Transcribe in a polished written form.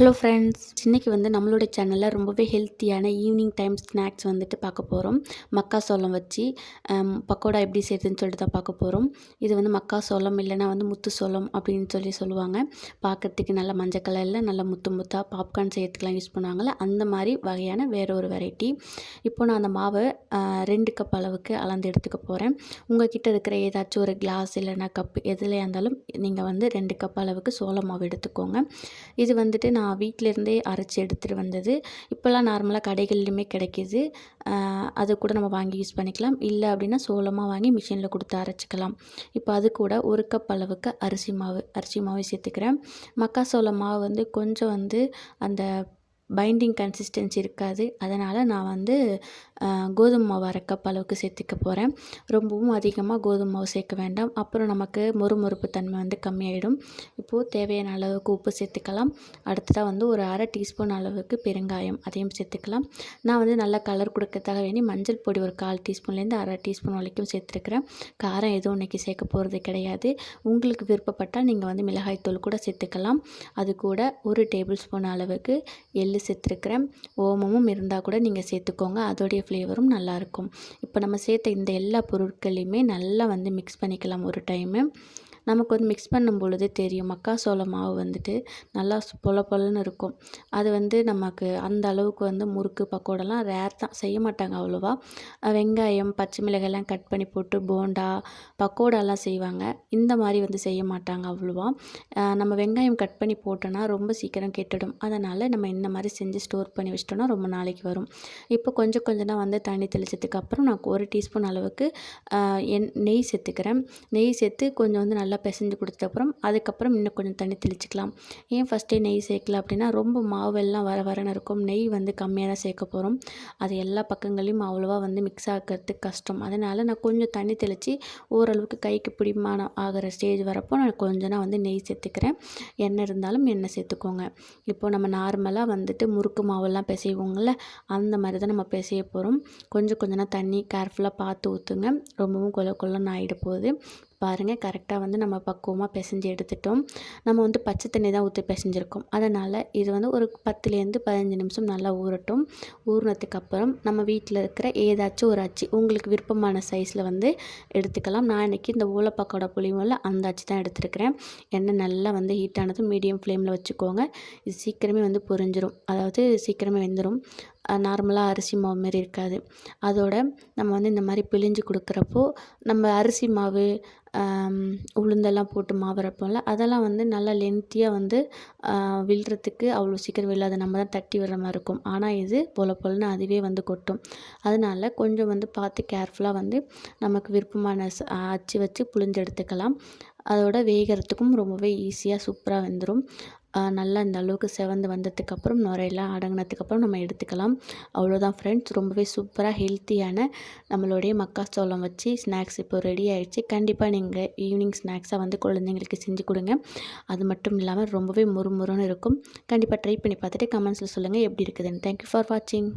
Hello friends, இன்றைக்கி நம்மளோட சேனலில் ரொம்பவே ஹெல்த்தியான ஈவினிங் டைம் ஸ்நாக்ஸ் பார்க்க போகிறோம். மக்காசோளம் வச்சு பக்கோடா எப்படி செய்யுதுன்னு சொல்லிட்டு தான் பார்க்க போகிறோம். இது மக்காசோளம் இல்லைனா முத்து சோளம் அப்படின்னு சொல்லுவாங்க. பார்க்குறதுக்கு நல்ல மஞ்சள் கலரில் நல்ல முத்து முத்தாக பாப்கார்ன் செய்யறதுக்கெலாம் யூஸ் பண்ணுவாங்கள்ல, அந்த மாதிரி வகையான வேறு ஒரு வெரைட்டி. இப்போ நான் அந்த மாவை 2 கப் அளவுக்கு அளந்து எடுத்துக்க போகிறேன். உங்கள் கிட்ட இருக்கிற ஏதாச்சும் ஒரு கிளாஸ் இல்லைனா கப்பு எதுலையா இருந்தாலும் நீங்கள் 2 கப் அளவுக்கு சோள மாவு எடுத்துக்கோங்க. இது நான் வீட்டிலேருந்தே அரைச்சி எடுத்துகிட்டு வந்தது. இப்போல்லாம் நார்மலாக கடைகள்லையுமே கிடைக்கிது. அது கூட நம்ம வாங்கி யூஸ் பண்ணிக்கலாம். இல்லை அப்படின்னா சோளமாக வாங்கி மிஷினில் கொடுத்து அரைச்சிக்கலாம். இப்போ அது கூட 1 கப் அளவுக்கு அரிசி மாவு சேர்த்துக்கிறேன். மக்காசோள மாவு கொஞ்சம் அந்த பைண்டிங் கன்சிஸ்டன்சி இருக்காது. அதனால் நான் கோதுமை மாவு 1/2 கப் அளவுக்கு சேர்த்துக்க போகிறேன். ரொம்பவும் அதிகமாக கோதுமை மாவு சேர்க்க வேண்டாம். அப்புறம் நமக்கு மொறுமொறுப்பு தன்மை கம்மியாயிடும். இப்போது தேவையான அளவுக்கு உப்பு சேர்த்துக்கலாம். அடுத்ததாக ஒரு 1/2 டீஸ்பூன் அளவுக்கு பெருங்காயம் அதையும் சேர்த்துக்கலாம். நான் நல்லா கலர் கொடுக்கறதுக்காக வேண்டி மஞ்சள் பொடி ஒரு 1/4 டீஸ்பூன்லேருந்து 1/2 டீஸ்பூன் வரைக்கும் சேர்த்துருக்கிறேன். காரம் எதுவும் இன்றைக்கி சேர்க்க போகிறது கிடையாது. உங்களுக்கு விருப்பப்பட்டால் நீங்கள் மிளகாய்த்தூள் கூட சேர்த்துக்கலாம். அது கூட 1 டேபிள் ஸ்பூன் அளவுக்கு எள்ளு சேர்த்துருக்கிறேன். ஓமமும் இருந்தால் கூட நீங்கள் சேர்த்துக்கோங்க. அதோடைய ஃப்ளேவரும் நல்லாயிருக்கும். இப்போ நம்ம சேர்த்த இந்த எல்லா பொருட்களையுமே நல்லா மிக்ஸ் பண்ணிக்கலாம் ஒரு டைமு. நமக்கு மிக்ஸ் பண்ணும் பொழுது தெரியும் மக்காசோள மாவு நல்லா பொல பொலன்னு இருக்கும். அது நமக்கு அந்த அளவுக்கு முறுக்கு பக்கோடாலாம் ரேர் தான், செய்ய மாட்டாங்க அவ்வளோவா. வெங்காயம் பச்சை மிளகாயெல்லாம் கட் பண்ணி போட்டு போண்டா பக்கோடாலாம் செய்வாங்க. இந்த மாதிரி செய்ய மாட்டாங்க அவ்வளோவா. நம்ம வெங்காயம் கட் பண்ணி போட்டோன்னா ரொம்ப சீக்கிரம் கெட்டுடும். அதனால் நம்ம இந்த மாதிரி செஞ்சு ஸ்டோர் பண்ணி வச்சிட்டோன்னா ரொம்ப நாளைக்கு வரும். இப்போ கொஞ்சம் கொஞ்சமாக தண்ணி தெளிச்சதுக்கு அப்புறம் நான் 1 டீஸ்பூன் அளவுக்கு நெய் சேர்த்துக்கிறேன். நெய் சேர்த்து கொஞ்சம் நல்லா பிசைஞ்சு கொடுத்தப்புறம் அதுக்கப்புறம் இன்னும் கொஞ்சம் தண்ணி தெளிச்சிக்கலாம். ஏன் ஃபஸ்ட்டே நெய் சேர்க்கல அப்படின்னா ரொம்ப மாவெல்லாம் வர வரன்னு இருக்கும். நெய் கம்மியாக தான் சேர்க்க போகிறோம். அது எல்லா பக்கங்களையும் அவ்வளோவா மிக்ஸ் ஆகிறதுக்கு கஷ்டம். அதனால் நான் கொஞ்சம் தண்ணி தெளித்து ஓரளவுக்கு கைக்கு பிடிமான ஆகிற ஸ்டேஜ் வரப்போ நான் கொஞ்சம் நெய் சேர்த்துக்கிறேன். எண்ணெய் இருந்தாலும் எண்ணெய் சேர்த்துக்கோங்க. இப்போது நம்ம நார்மலாக முறுக்கு மாவெல்லாம் பிசைவோங்கள்ல, அந்த மாதிரி தான் நம்ம பிசைய போகிறோம். கொஞ்சம் தண்ணி கேர்ஃபுல்லாக பார்த்து ஊற்றுங்க. ரொம்பவும் கொல்லன்னு ஆகிட போகுது. பாருங்கள், கரெக்டாக நம்ம பக்குவமாக பிசைஞ்சு எடுத்துட்டோம். நம்ம பச்சை தண்ணி தான் ஊற்றி பிசைஞ்சிருக்கோம். அதனால் இது ஒரு 10லேருந்து 15 நிமிஷம் நல்லா ஊறட்டும். ஊறினதுக்கப்புறம் நம்ம வீட்டில் இருக்கிற ஏதாச்சும் ஒரு அச்சு உங்களுக்கு விருப்பமான சைஸில் எடுத்துக்கலாம். நான் இன்றைக்கி இந்த ஓலை பக்கோடா புளியும்ல அந்த அச்சு தான் எடுத்துருக்கிறேன். எண்ணெய் நல்லா ஹீட் ஆனதும் மீடியம் ஃப்ளேமில் வச்சுக்கோங்க. இது சீக்கிரமே பொரிஞ்சிரும், அதாவது சீக்கிரமே வெந்துடும். நார்மலாக அரிசி மாவு மாரி இருக்காது. அதோட நம்ம இந்த மாதிரி பிழிஞ்சு கொடுக்குறப்போ நம்ம அரிசி மாவு உளுந்தெல்லாம் போட்டு மாவு அரைப்போம்ல, அதெல்லாம் நல்லா லென்த்தியாக விழுறதுக்கு அவ்வளோ சீக்கிரம் விழாது. நம்ம தான் தட்டி விடுற மாதிரி இருக்கும். ஆனால் இது பொல பொலன்னு அதுவே கொட்டும். அதனால் கொஞ்சம் பார்த்து கேர்ஃபுல்லாக நமக்கு விருப்பமான அச்சு வச்சு புழிஞ்சு எடுத்துக்கலாம். அதோட வேகிறதுக்கும் ரொம்பவே ஈஸியாக சூப்பராக வெந்துடும். நல்லா இந்த அளவுக்கு செவந்து வந்ததுக்கப்புறம் நுரையெல்லாம் அடங்கினதுக்கப்புறம் நம்ம எடுத்துக்கலாம். அவ்வளோதான் ஃப்ரெண்ட்ஸ், ரொம்பவே சூப்பராக ஹெல்த்தியான நம்மளுடைய மக்காச்சோளம் வச்சு ஸ்நாக்ஸ் இப்போ ரெடி ஆகிடுச்சு. கண்டிப்பாக நீங்கள் ஈவினிங் ஸ்நாக்ஸாக குழந்தைங்களுக்கு செஞ்சு கொடுங்க. அது மட்டும் இல்லாமல் ரொம்பவே முறுமுறுன்னு இருக்கும். கண்டிப்பாக ட்ரை பண்ணி பார்த்துட்டு கமெண்ட்ஸில் சொல்லுங்கள் எப்படி இருக்குதுன்னு. தேங்க்யூ ஃபார் வாட்சிங்.